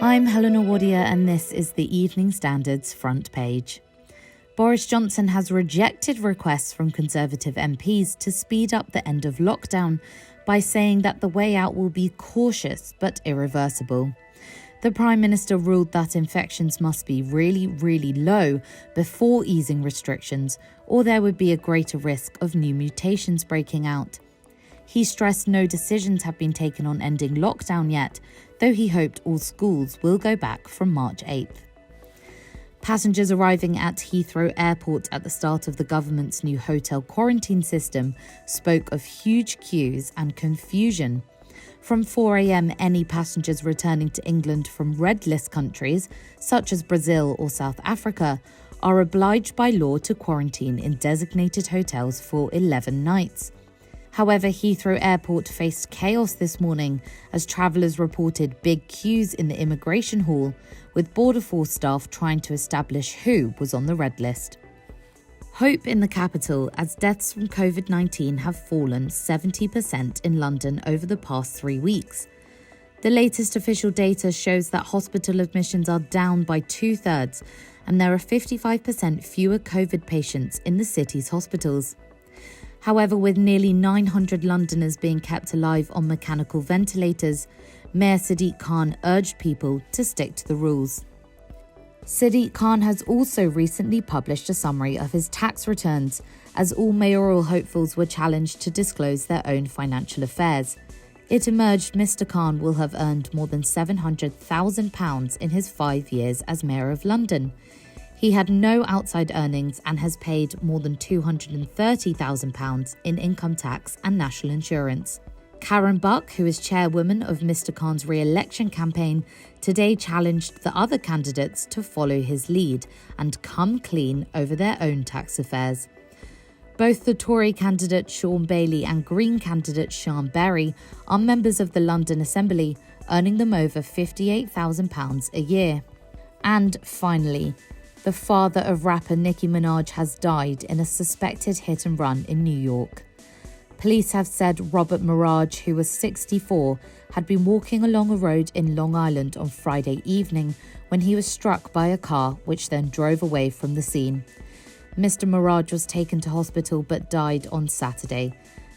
I'm Helena Wadia and this is the Evening Standard's front page. Boris Johnson has rejected requests from Conservative MPs to speed up the end of lockdown by saying that the way out will be cautious but irreversible. The Prime Minister ruled that infections must be really low before easing restrictions, or there would be a greater risk of new mutations breaking out. He stressed no decisions have been taken on ending lockdown yet, though he hoped all schools will go back from March 8th. Passengers arriving at Heathrow Airport at the start of the government's new hotel quarantine system spoke of huge queues and confusion. From 4 a.m, any passengers returning to England from red list countries, such as Brazil or South Africa, are obliged by law to quarantine in designated hotels for 11 nights. However, Heathrow Airport faced chaos this morning as travellers reported big queues in the immigration hall, with Border Force staff trying to establish who was on the red list. Hope in the capital as deaths from COVID-19 have fallen 70% in London over the past 3 weeks. The latest official data shows that hospital admissions are down by 2/3 and there are 55% fewer COVID patients in the city's hospitals. However, with nearly 900 Londoners being kept alive on mechanical ventilators, Mayor Sadiq Khan urged people to stick to the rules. Sadiq Khan has also recently published a summary of his tax returns, as all mayoral hopefuls were challenged to disclose their own financial affairs. It emerged Mr. Khan will have earned more than £700,000 in his 5 years as Mayor of London. He had no outside earnings and has paid more than £230,000 in income tax and national insurance. Karen Buck, who is chairwoman of Mr. Khan's re-election campaign, today challenged the other candidates to follow his lead and come clean over their own tax affairs. Both the Tory candidate Sean Bailey and Green candidate Sean Berry are members of the London Assembly, earning them over £58,000 a year. And finally, the father of rapper Nicki Minaj has died in a suspected hit and run in New York. Police have said Robert Mirage, who was 64, had been walking along a road in Long Island on Friday evening when he was struck by a car which then drove away from the scene. Mr. Mirage was taken to hospital but died on Saturday.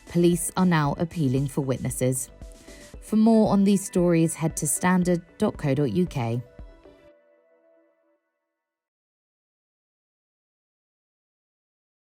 Police are now appealing for witnesses. For more on these stories, head to standard.co.uk.